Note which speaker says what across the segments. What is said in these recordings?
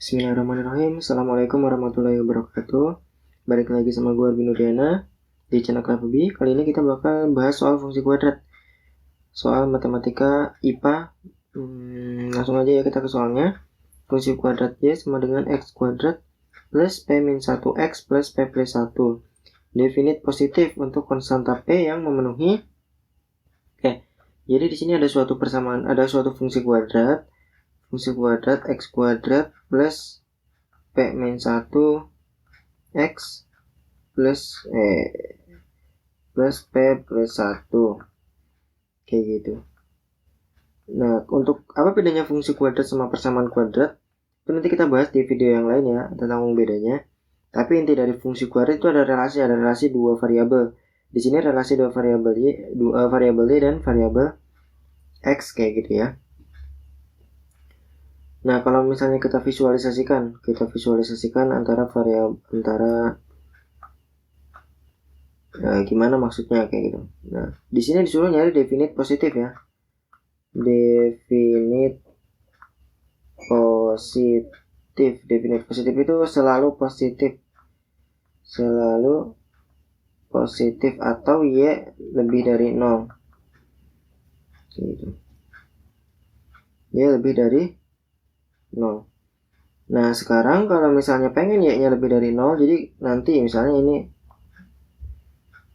Speaker 1: Bismillahirrahmanirrahim. Assalamualaikum warahmatullahi wabarakatuh. Balik lagi sama gue Arbin Nurdiana di channel Klapebi. Kali ini kita bakal bahas soal fungsi kuadrat, soal matematika IPA. Langsung aja ya kita ke soalnya. Fungsi kuadrat Y sama dengan X kuadrat plus P-1X plus P plus 1. Definite positif untuk konstanta P yang memenuhi. Oke, jadi di sini ada suatu persamaan, ada suatu fungsi kuadrat X kuadrat plus P-1 X plus P plus 1 kayak gitu. Nah, untuk apa bedanya fungsi kuadrat sama persamaan kuadrat itu nanti kita bahas di video yang lain ya, tentang bedanya. Tapi inti dari fungsi kuadrat itu ada relasi dua variabel. Di sini relasi dua variabel Y dan variabel X kayak gitu ya. Nah, kalau misalnya kita visualisasikan antara gimana maksudnya kayak gitu. Nah, di sini disuruh nyari definite positif ya. Definite positif itu selalu positif atau Y lebih dari 0 gitu. Y lebih dari 0. Nah, sekarang kalau misalnya pengen Y-nya lebih dari 0, jadi nanti misalnya ini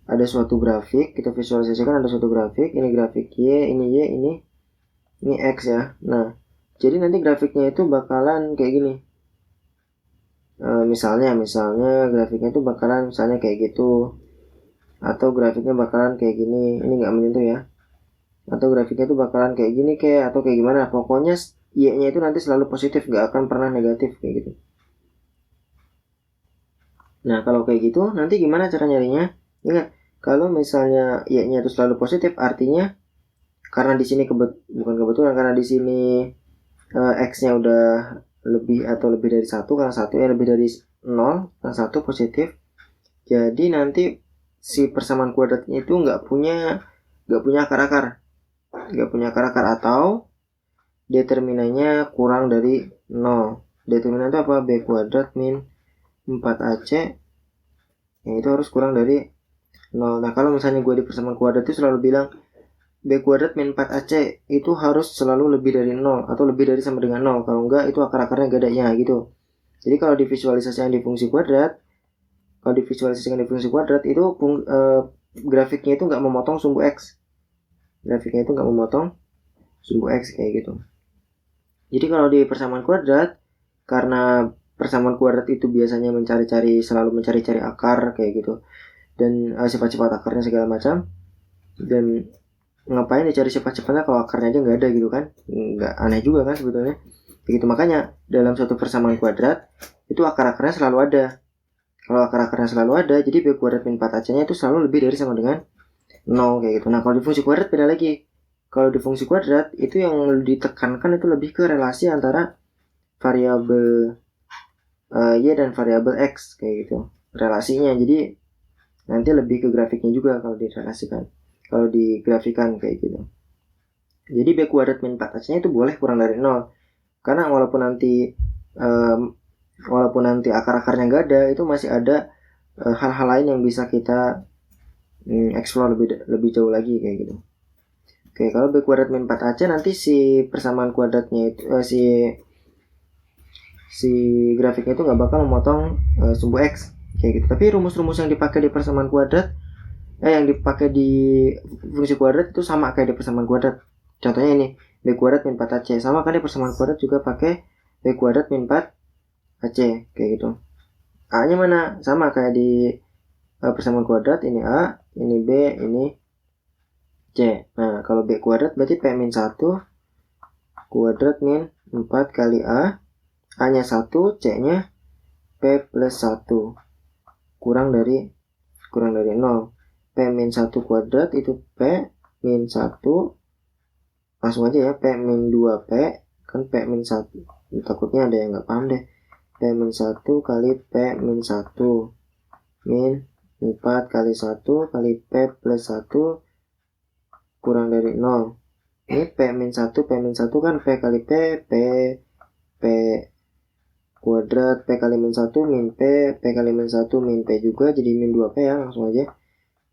Speaker 1: ada suatu grafik, kita visualisasikan ada suatu grafik, ini grafik Y, ini Y, ini X ya. Nah, jadi nanti grafiknya itu bakalan kayak gini. Misalnya grafiknya itu bakalan misalnya kayak gitu, atau grafiknya bakalan kayak gini. Ini nggak menyentuh ya. Atau grafiknya itu bakalan kayak gini atau kayak gimana. Pokoknya Y-nya itu nanti selalu positif, nggak akan pernah negatif kayak gitu. Nah, kalau kayak gitu nanti gimana cara nyarinya? Ingat, kalau misalnya Y-nya itu selalu positif, artinya karena di sini bukan kebetulan, karena di sini X-nya udah lebih dari 1, karena 1 ya lebih dari 0, karena 1 positif. Jadi nanti si persamaan kuadratnya itu nggak punya akar-akar atau determinannya kurang dari 0. Determinan itu apa? B kuadrat min 4AC yang itu harus kurang dari 0. Nah, kalau misalnya gue di persamaan kuadrat itu selalu bilang B kuadrat min 4AC itu harus selalu lebih dari 0 atau lebih dari sama dengan 0. Kalau enggak itu akar-akarnya gak ada ya gitu. Jadi kalau divisualisasikan di fungsi kuadrat itu grafiknya itu nggak memotong sumbu X. Kayak gitu. Jadi kalau di persamaan kuadrat, karena persamaan kuadrat itu biasanya selalu mencari-cari akar kayak gitu, dan sifat-sifat akarnya segala macam. Dan ngapain dicari sifat-sifatnya kalau akarnya aja nggak ada gitu kan? Nggak, aneh juga kan sebetulnya. Begitu, makanya dalam suatu persamaan kuadrat itu akar-akarnya selalu ada. Kalau akar-akarnya selalu ada, jadi B kuadrat min 4AC-nya itu selalu lebih dari sama dengan 0 kayak gitu. Nah, kalau di fungsi kuadrat beda lagi. Kalau di fungsi kuadrat itu yang ditekankan itu lebih ke relasi antara variabel Y dan variabel X kayak gitu. Relasinya, jadi nanti lebih ke grafiknya juga kalau digrafikan kayak gitu. Jadi B kuadrat min 4AC-nya itu boleh kurang dari 0. Karena walaupun nanti akar-akarnya nggak ada, itu masih ada hal-hal lain yang bisa kita explore lebih jauh lagi kayak gitu. Oke, kalau B kuadrat min 4AC nanti si persamaan kuadratnya itu si grafiknya itu nggak bakal memotong sumbu X kayak gitu. Tapi rumus-rumus yang dipakai di persamaan kuadrat yang dipakai di fungsi kuadrat itu sama kayak di persamaan kuadrat. Contohnya ini, B kuadrat min 4AC. Sama kan di persamaan kuadrat juga pakai B kuadrat min 4AC kayak gitu. A-nya mana? Sama kayak di persamaan kuadrat, ini A, ini B, ini C. Nah, kalau B kuadrat berarti P min 1 kuadrat min 4 kali A. A-nya 1, C-nya P plus 1 kurang dari 0. P min 1 kuadrat itu P min 1, langsung aja ya, P min 2P, kan P min 1, takutnya ada yang nggak paham deh. P min 1 kali P min 1 min 4 kali 1 kali P plus 1 kurang dari 0. Ini P min 1 kan P kali P kuadrat P kali min 1 min P, P kali min 1 min P juga, jadi min 2P ya, langsung aja.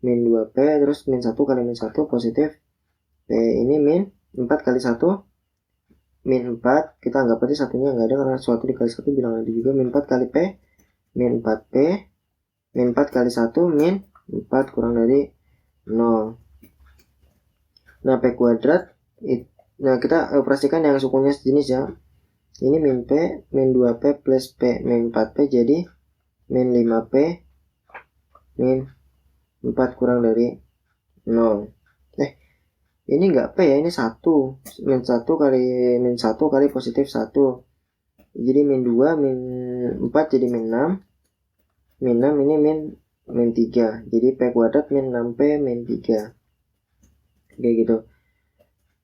Speaker 1: Min 2P, terus min 1 kali min 1 positif. P ini min 4 kali 1, min 4, kita anggap aja satunya nggak ada karena suatu dikali 1 bilang ada juga. Min 4 kali P, min 4P, min 4 kali 1, min 4 kurang dari 0. Nah, P kuadrat, nah kita operasikan yang sukunya sejenis ya. Ini min P, min 2P plus P, min 4P jadi min 5P, min 4 kurang dari 0. Ini enggak P ya, ini 1. Min 1 kali min 1 kali positif 1. Jadi min 2, min 4 jadi min 6. Min 6 ini min 3. Jadi P kuadrat min 6P min 3. Kayak gitu.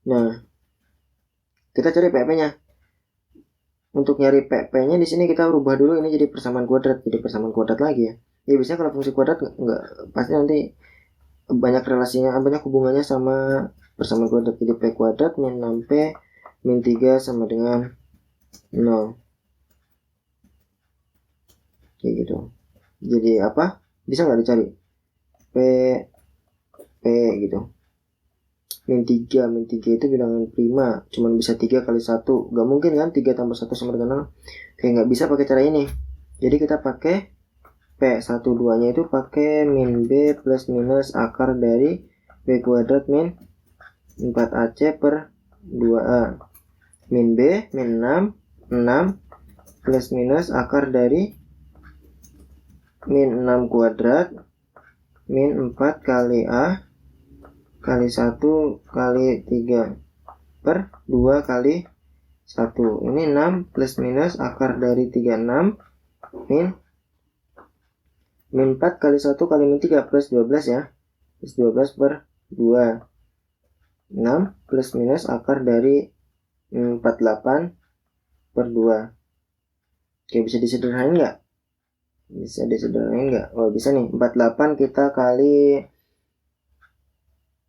Speaker 1: Nah, kita cari PP-nya. Untuk nyari PP-nya di sini kita rubah dulu ini jadi persamaan kuadrat, jadi persamaan kuadrat lagi ya. Ya biasanya kalau fungsi kuadrat enggak pasti nanti banyak relasinya, banyak hubungannya sama persamaan kuadrat. Jadi P kuadrat min 6P min 3 sama dengan 0. Kayak gitu. Jadi apa? Bisa nggak dicari? P gitu. Min 3 itu bilangan prima, cuman bisa 3 kali 1, gak mungkin kan 3 tambah 1 sama dengan 0. Kayak nggak bisa pakai cara ini. Jadi kita pakai P12 nya itu pakai min B plus minus akar dari B kuadrat min 4AC per 2A. Min B min 6 plus minus akar dari min 6 kuadrat min 4 kali A kali 1 kali 3 per 2 kali 1. Ini 6 plus minus akar dari 36 min 4 kali 1 kali min 3 plus 12 ya. Plus 12 per 2. 6 plus minus akar dari 48 per 2. Oke, bisa disederhanain nggak? Bisa disederhanain nggak? Oh, bisa nih. 48 kita kali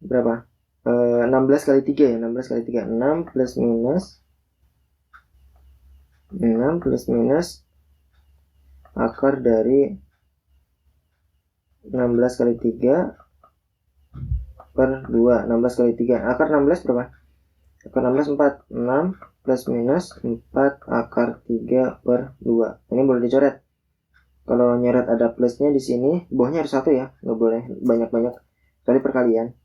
Speaker 1: berapa? 16 kali 3 ya. 16 kali 3. 6 plus minus akar dari 16 kali 3 per 2. 16 kali 3. Akar 16 berapa? Akar 16 4. 6 plus minus 4 akar 3 per 2. Ini boleh dicoret. Kalau nyoret ada plusnya di sini, bawahnya harus 1 ya. Nggak boleh banyak-banyak. Kali perkalian.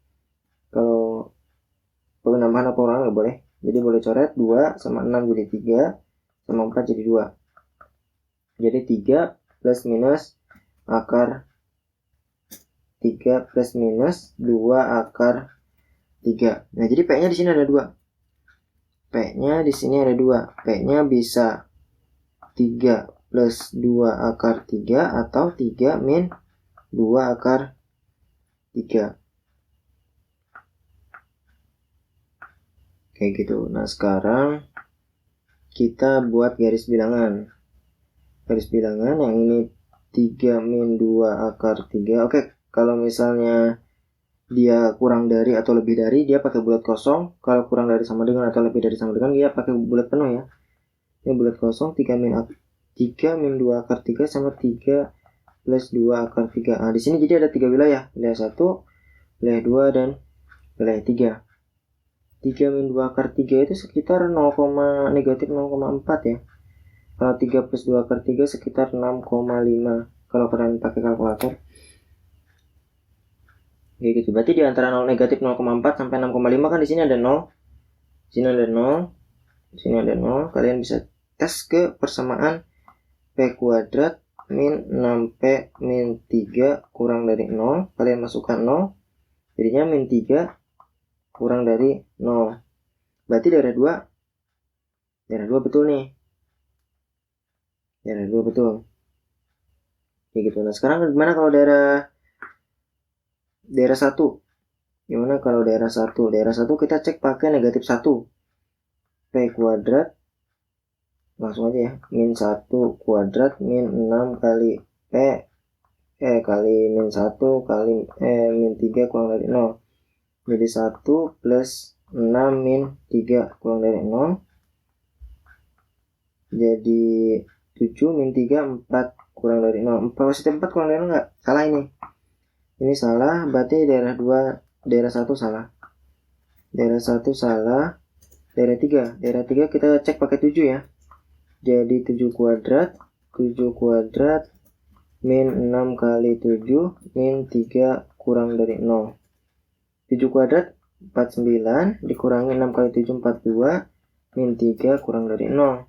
Speaker 1: Kalau penambahan atau pengurangan nggak boleh. Jadi boleh coret 2 sama 6 jadi 3 sama 4 jadi 2. Jadi 3 plus minus akar 3 plus minus 2 akar 3. Nah, jadi P-nya di sini ada 2. P-nya di sini ada 2. P-nya bisa 3 plus 2 akar 3 atau 3 min 2 akar 3. Kayak gitu. Nah, sekarang kita buat garis bilangan. Garis bilangan yang ini 3 min 2 akar 3. Oke, kalau misalnya dia kurang dari atau lebih dari, dia pakai bulat kosong. Kalau kurang dari sama dengan atau lebih dari sama dengan, dia pakai bulat penuh ya. Ini bulat kosong 3 min 2 akar 3 sama 3 plus 2 akar 3. Nah, di sini jadi ada 3 wilayah. Wilayah 1, wilayah 2, dan wilayah 3. 3 min 2 akar 3 itu sekitar negatif 0,4 ya. Kalau 3 plus 2 akar 3 sekitar 6,5 kalau kalian pakai kalkulator. Kayak gitu. Berarti di antara 0 negatif 0,4 sampai 6,5 kan di sini ada 0. Di sini ada 0. Di sini ada 0. Kalian bisa tes ke persamaan P kuadrat min 6P min 3 kurang dari 0. Kalian masukkan 0. Jadinya min 3 kurang dari 0. Berarti daerah 2 betul nih. Daerah 2 betul. Kayak gitu. Nah, sekarang gimana kalau daerah 1? Gimana kalau daerah 1? Daerah 1 kita cek pakai negatif 1. P kuadrat langsung aja ya. Min 1 kuadrat min 6 kali P kali min 1 kali min 3 kurang dari 0. Jadi 1 plus 6 min 3 kurang dari 0. Jadi 7 7 min 3 4 kurang dari 0. Positif 4 kurang dari 0 enggak? Salah ini. Ini salah, berarti daerah 2, daerah 1 salah. Daerah 1 salah. Daerah 3. Daerah 3 kita cek pakai 7 ya. Jadi 7 kuadrat min 6 kali 7 min 3 kurang dari 0. 7 kuadrat 49 dikurangi 6 kali 7 42 min 3 kurang dari 0.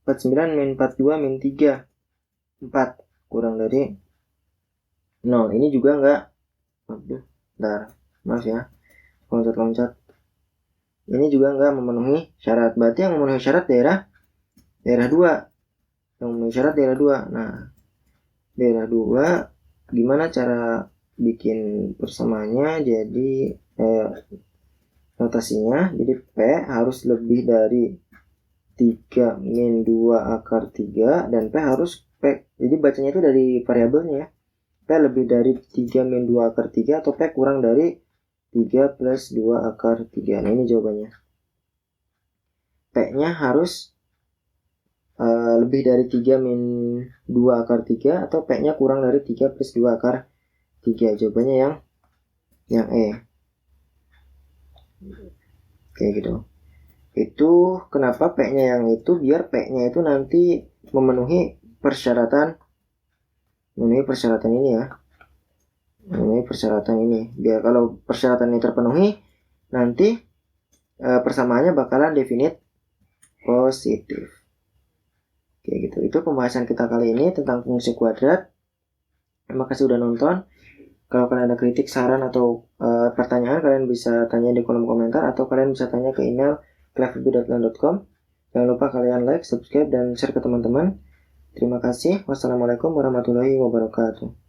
Speaker 1: 49 min 42 min 3 4 kurang dari 0. Ini juga enggak, bentar, maaf ya, loncat. Ini juga enggak memenuhi syarat. Berarti yang memenuhi syarat daerah 2. Yang memenuhi syarat daerah 2. Nah, daerah 2 gimana cara bikin persamaannya? Jadi notasinya, jadi P harus lebih dari 3 min 2 akar 3 dan P harus P, jadi bacanya itu dari variabelnya ya. P lebih dari 3 min 2 akar 3 atau P kurang dari 3 plus 2 akar 3. Nah, ini jawabannya. P-nya harus lebih dari 3 min 2 akar 3 atau P-nya kurang dari 3 plus 2 akar 3. Jawabannya yang E. Kayak gitu. Itu kenapa P-nya yang itu, biar P-nya itu nanti memenuhi persyaratan ini ya. Memenuhi persyaratan ini. Biar kalau persyaratan ini terpenuhi, nanti persamaannya bakalan definite positif. Kayak gitu. Itu pembahasan kita kali ini tentang fungsi kuadrat. Terima kasih udah nonton. Kalau kalian ada kritik, saran, atau pertanyaan, kalian bisa tanya di kolom komentar atau kalian bisa tanya ke email cleverby@lan.com. Jangan lupa kalian like, subscribe, dan share ke teman-teman. Terima kasih. Wassalamualaikum warahmatullahi wabarakatuh.